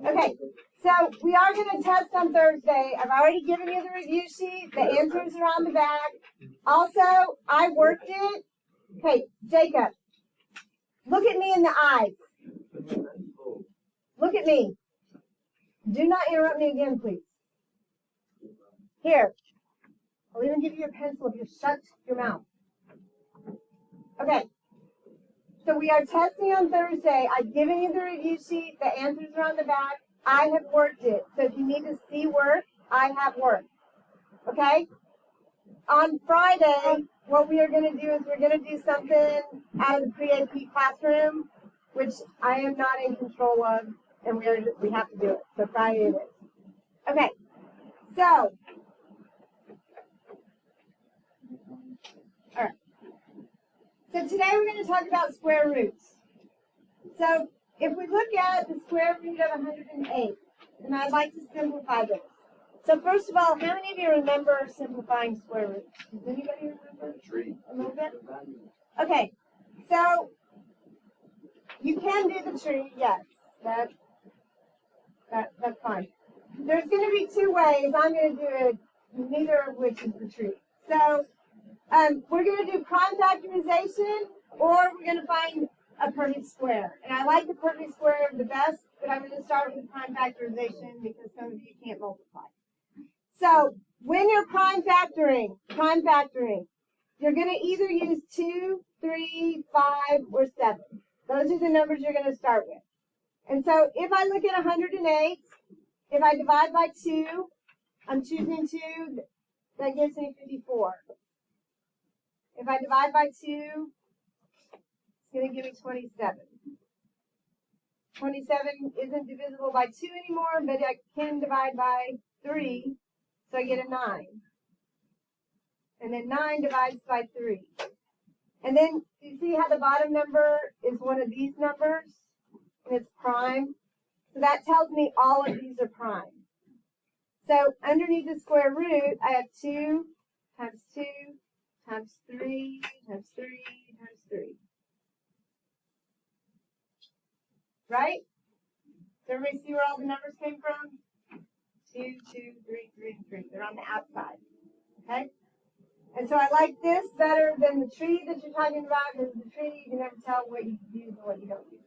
Okay, so we are going to test on Thursday. I've already given you the review sheet. The answers are on the back. Also, I worked it. Okay, Jacob, look at me in the eyes. Look at me. Do not interrupt me again, please. Here. I'll even give you a pencil if you shut your mouth. Okay. So we are testing on Thursday. I've given you the review sheet. The answers are on the back. I have worked it. So if you need to see work, I have work. Okay? On Friday, what we are going to do is we're going to do something out of the pre-AP classroom, which I am not in control of, and we have to do it. So Friday it is. Okay. So, all right. So today we're going to talk about square roots. So if we look at the square root of 108, and I'd like to simplify this. So first of all, how many of you remember simplifying square roots? Does anybody remember? A little bit? Okay. So you can do the tree, yes. That's fine. There's going to be two ways. I'm going to do it, neither of which is the tree. So we're going to do prime factorization, or we're going to find a perfect square. And I like the perfect square the best, but I'm going to start with prime factorization because some of you can't multiply. So when you're prime factoring, you're going to either use 2, 3, 5, or 7. Those are the numbers you're going to start with. And so if I look at 108, if I divide by 2, I'm choosing 2, that gives me 54. If I divide by 2, it's going to give me 27. 27 isn't divisible by 2 anymore, but I can divide by 3, so I get a 9. And then 9 divides by 3. And then you see how the bottom number is one of these numbers, and it's prime. So that tells me all of these are prime. So underneath the square root, I have 2 times 2 times 3 times 3 times 3. Right? Does everybody see where all the numbers came from? 2, 2, 3, 3, and 3. They're on the outside. Okay? And so I like this better than the tree that you're talking about, because the tree, you can never tell what you use and what you don't use.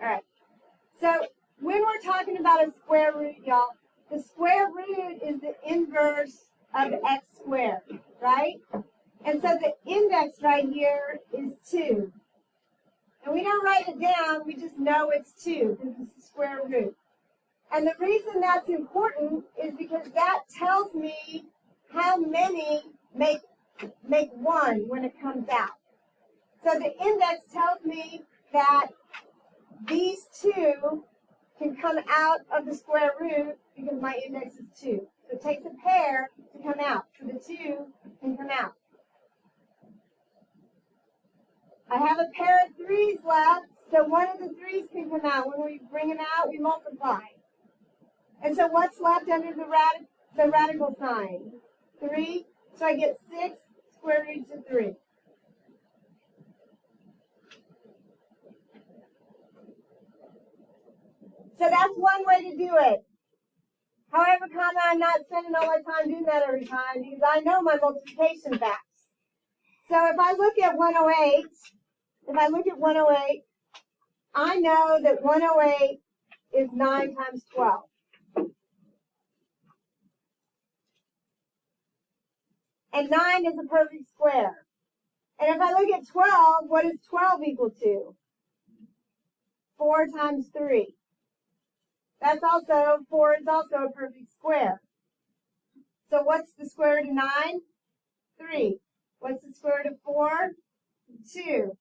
All right. So when we're talking about a square root, y'all, the square root is the inverse of x squared, right? And so the index right here is 2. And we don't write it down, we just know it's 2 because it's the square root. And the reason that's important is because that tells me how many make 1 when it comes out. So the index tells me that these 2 can come out of the square root because my index is 2. So it takes a pair to come out. So the 2 can come out. I have a pair of 3's left, so one of the 3's can come out. When we bring them out, we multiply. And so what's left under the radical sign? 3. So I get 6 square roots of 3. So that's one way to do it. However, I'm not spending all my time doing that every time because I know my multiplication facts. So if I look at 108, I know that 108 is 9 times 12. And 9 is a perfect square. And if I look at 12, what is 12 equal to? 4 times 3. 4 is also a perfect square. So what's the square root of 9? 3. What's the square root of 4? 2.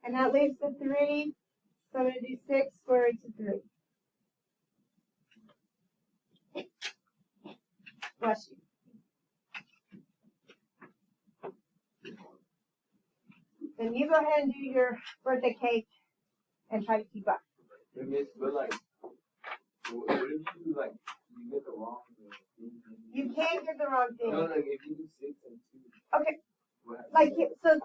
And that leaves the 3. So I'm going to do 6 square roots of 3. Bless you. Then you go ahead and do your birthday cake and try to keep up. But like, what if you do, like, you get the wrong thing? You can't get the wrong thing. No, like, if you do 6 and 2. Okay. Like, so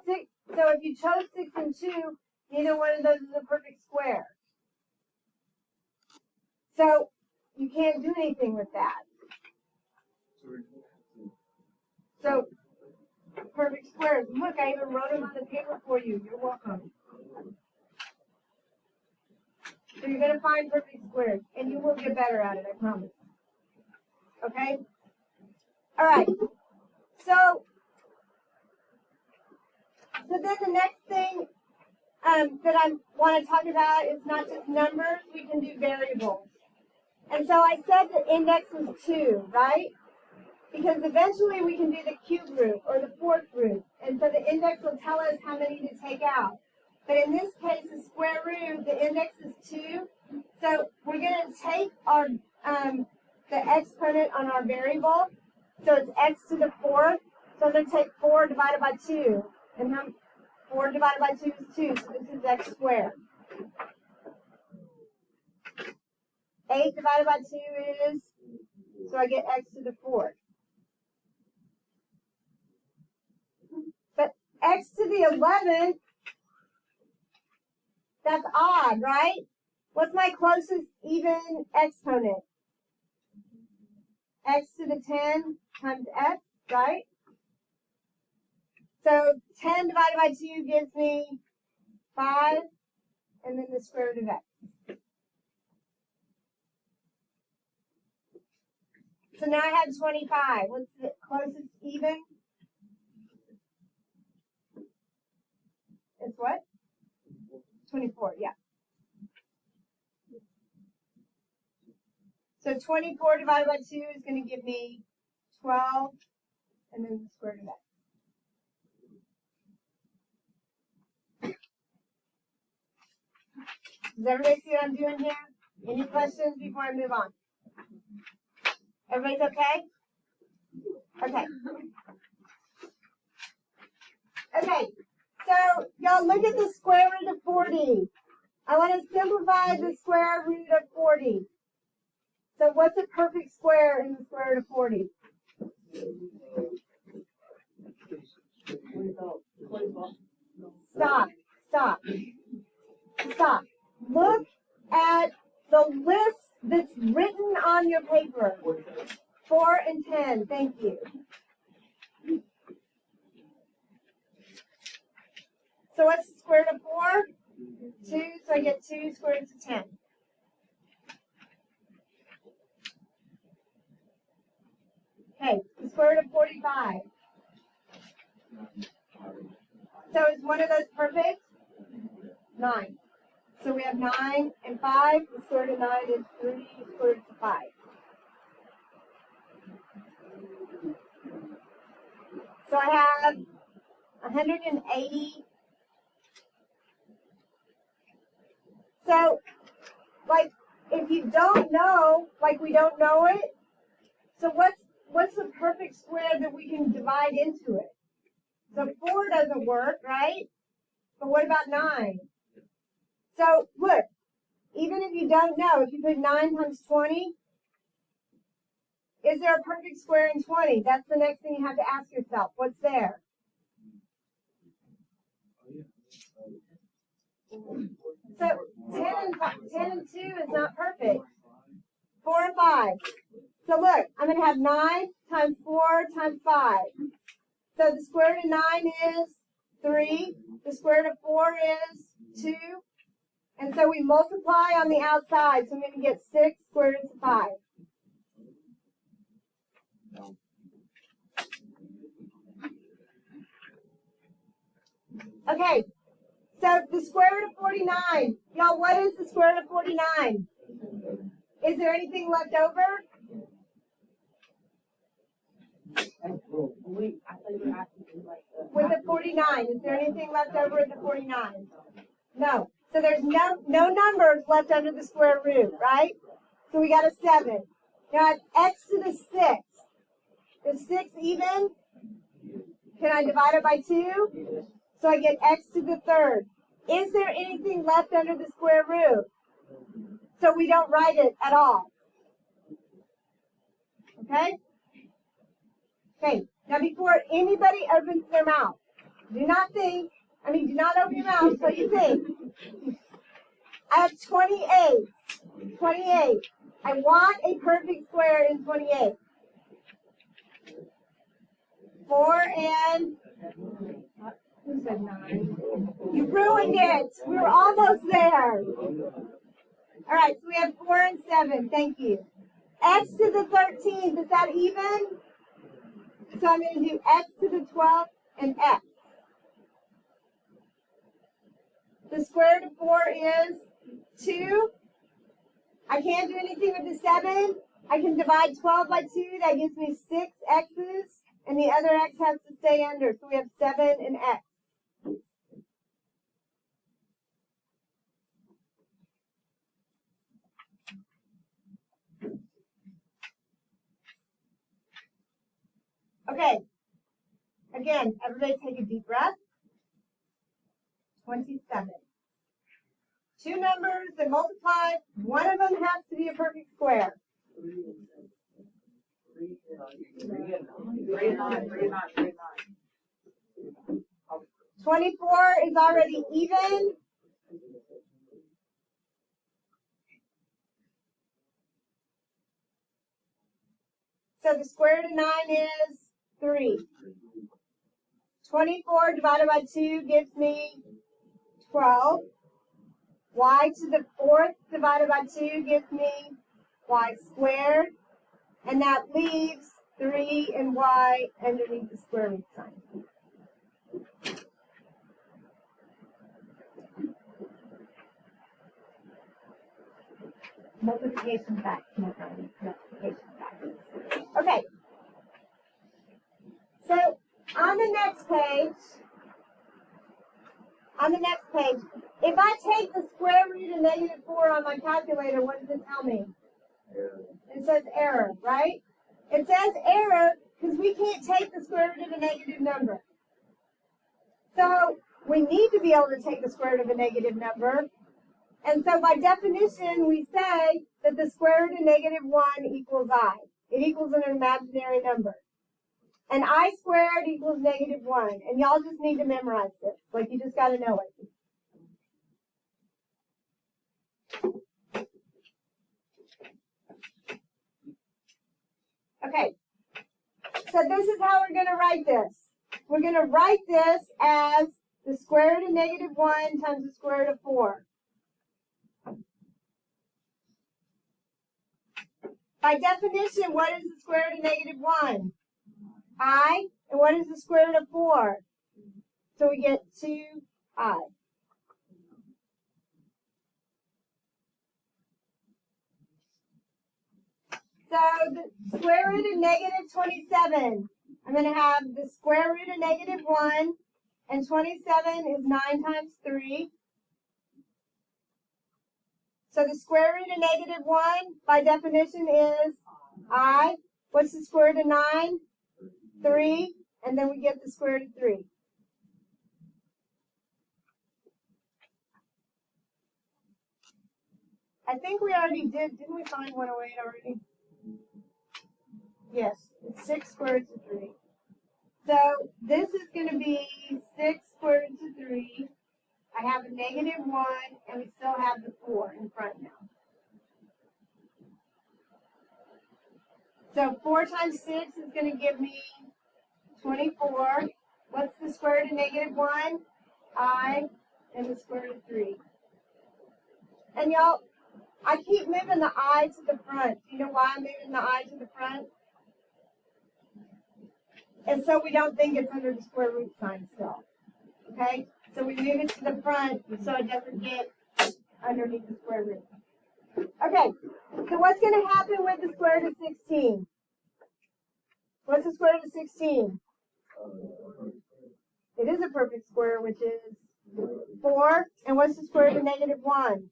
if you chose 6 and 2, Neither one of those is a perfect square. So you can't do anything with that. So perfect squares. Look, I even wrote them on the paper for you. You're welcome. So you're going to find perfect squares, and you will get better at it, I promise. Okay? All right. So then the next thing that I want to talk about is not just numbers. We can do variables. And so I said the index was 2, right? Because eventually we can do the cube root or the fourth root. And so the index will tell us how many to take out. But in this case, the square root, the index is 2. So we're going to take our the exponent on our variable. So it's x to the 4th. So I'm going to take 4 divided by 2. And 4 divided by 2 is 2. So this is x squared. 8 divided by 2 is, so I get x to the 4th. But x to the 11th, that's odd, right? What's my closest even exponent? X to the 10 times x, right? So 10 divided by 2 gives me 5, and then the square root of x. So now I have 25. What's the closest even? It's what? 24, yeah. So 24 divided by 2 is going to give me 12, and then the square root of x. Does everybody see what I'm doing here? Any questions before I move on? Everybody's okay? Okay. Okay, so y'all look at the square root of 40. I want to simplify the square root of 40. So what's a perfect square in the square root of 40? Stop. Stop. Stop. Look at the list that's written on your paper. 4 and 10. Thank you. So what's the square root of 4? 2. So I get 2 square root of 10. Okay, the square root of 45. So is one of those perfect? 9. So we have 9 and 5. The square root of 9 is 3 square root of 5. So I have 180. So, like, if you don't know, like we don't know it, so what's the perfect square that we can divide into it? So 4 doesn't work, right? But what about 9? So look, even if you don't know, if you put 9 times 20, is there a perfect square in 20? That's the next thing you have to ask yourself. What's there? So 10 and 2 is not perfect. 4 and 5. So look, I'm going to have 9 times 4 times 5. So the square root of 9 is 3. The square root of 4 is 2. And so we multiply on the outside. So I'm going to get 6 square roots of 5. Okay. So the square root of 49. Y'all, what is the square root of 49? Is there anything left over? With the 49, is there anything left over with the 49? No. So there's no numbers left under the square root, right? So we got a 7. Now I have x to the 6. Is 6 even? Can I divide it by 2? So I get x to the 3rd. Is there anything left under the square root? So we don't write it at all. Okay? Okay. Now before anybody opens their mouth, do not think I mean, do not open your mouth until you think. I have 28. 28. I want a perfect square in 28. 4 and... Who said 9? You ruined it. We were almost there. All right, so we have 4 and 7. Thank you. X to the 13th, is that even? So I'm going to do x to the 12th and x. The square root of 4 is 2. I can't do anything with the 7. I can divide 12 by 2. That gives me 6 x's. And the other x has to stay under. So we have 7 and x. Okay. Again, everybody take a deep breath. 27. Two numbers that multiply, one of them has to be a perfect square. 24 is already even. So the square root of 9 is 3. 24 divided by 2 gives me 12. Y to the 4th divided by 2 gives me y squared. And that leaves 3 and y underneath the square root sign. Multiplication facts, multiplication facts. Okay. So on the next page, if I take the square root of negative 4 on my calculator, what does it tell me? It says error, right? It says error because we can't take the square root of a negative number. So we need to be able to take the square root of a negative number. And so by definition, we say that the square root of negative 1 equals I. It equals an imaginary number. And I squared equals negative 1. And y'all just need to memorize this. Like, you just got to know it. Okay. So this is how we're going to write this. We're going to write this as the square root of negative 1 times the square root of 4. By definition, what is the square root of negative 1? I. And what is the square root of 4? So we get 2I. So the square root of negative 27. I'm going to have the square root of negative 1. And 27 is 9 times 3. So the square root of negative 1, by definition, is I. What's the square root of 9? 3. And then we get the square root of 3. I think we already didn't we find 108 already? Yes, it's 6 square roots of 3. So this is going to be 6 square roots of 3. I have a negative 1, and we still have the 4 in front now. So 4 times 6 is going to give me 24. What's the square root of negative 1? I, and the square root of 3. And y'all, I keep moving the I to the front. Do you know why I'm moving the I to the front? And so we don't think it's under the square root sign still. Okay? So we move it to the front so it doesn't get underneath the square root. Okay, so what's going to happen with the square root of 16? What's the square root of 16? It is a perfect square, which is 4. And what's the square root of negative 1?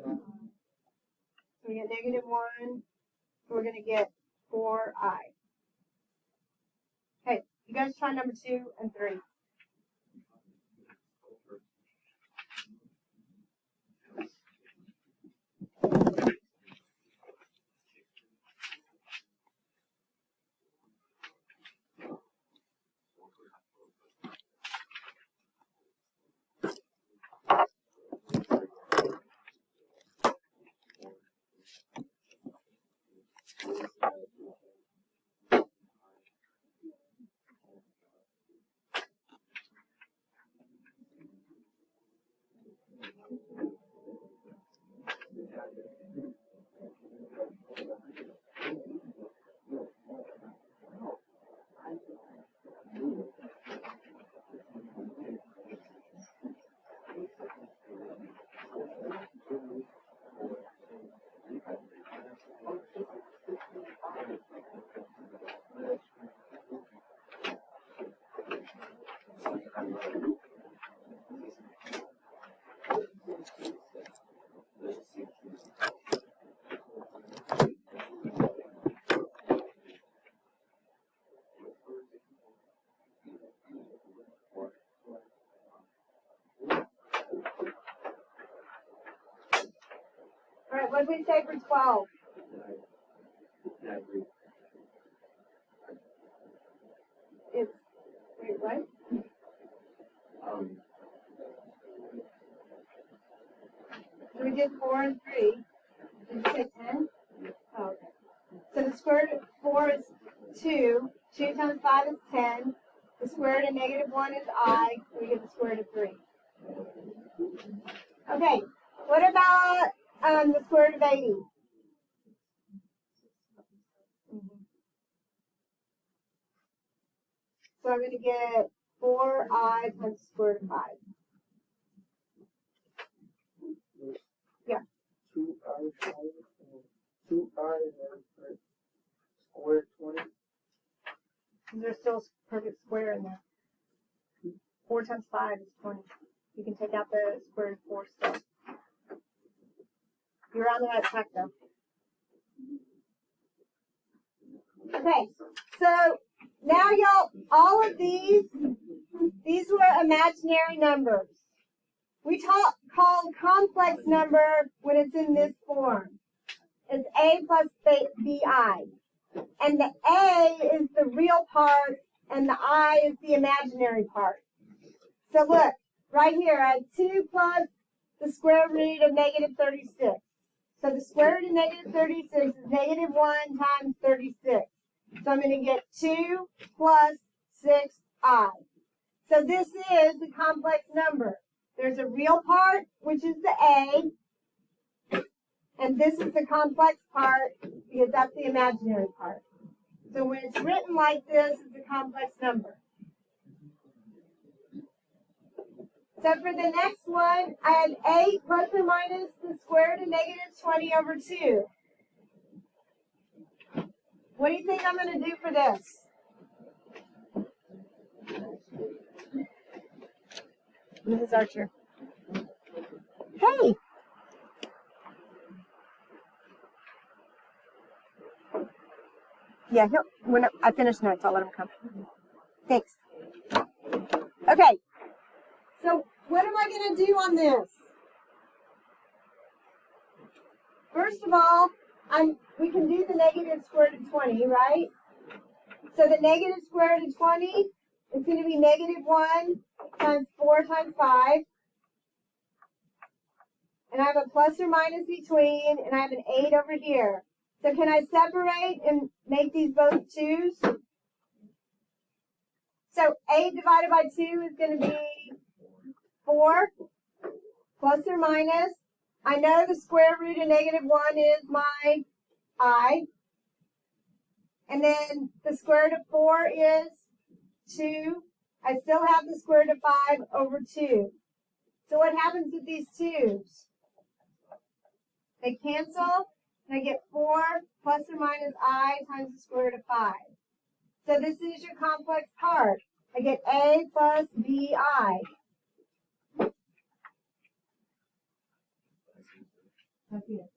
So we get negative 1. So we're going to get 4i. Okay, you guys try number 2 and 3. All right, what did we say for 12? It's, wait, what? So we did 4 and 3. Did you say 10? Oh, okay. So the square root of 4 is 2. 2 times 5 is 10. The square root of negative 1 is I. So we get the square root of 3. Okay, what about the square root of 80? So I'm going to get 4i times the square root of 5. Yeah. 2i, 2i, and then square 20. There's still a perfect square in there. 4 times 5 is 20. You can take out the square root of 4 still. You're on the right track though. Okay, so now y'all, all of these were imaginary numbers. We call complex number when it's in this form. It's a plus bi. And the a is the real part and the I is the imaginary part. So look, right here, I had 2 plus the square root of negative 36. So the square root of negative 36 is negative 1 times 36. So I'm going to get 2 plus 6i. So this is a complex number. There's a real part, which is the a, and this is the complex part because that's the imaginary part. So when it's written like this, it's a complex number. So for the next one, I had 8 plus or minus the square root of negative 20 over 2. What do you think I'm going to do for this? Mrs. Archer. Hey! Yeah, when I finish notes, I'll let him come. Thanks. Okay. So what am I going to do on this? First of all, we can do the negative square root of 20, right? So the negative square root of 20 is going to be negative 1 times 4 times 5. And I have a plus or minus between, and I have an 8 over here. So can I separate and make these both 2's? So 8 divided by 2 is going to be 4, plus or minus. I know the square root of negative 1 is my I. And then the square root of 4 is 2. I still have the square root of 5 over 2. So what happens with these 2's? They cancel, and I get 4 plus or minus I times the square root of 5. So this is your complex part. I get A plus BI. That's it.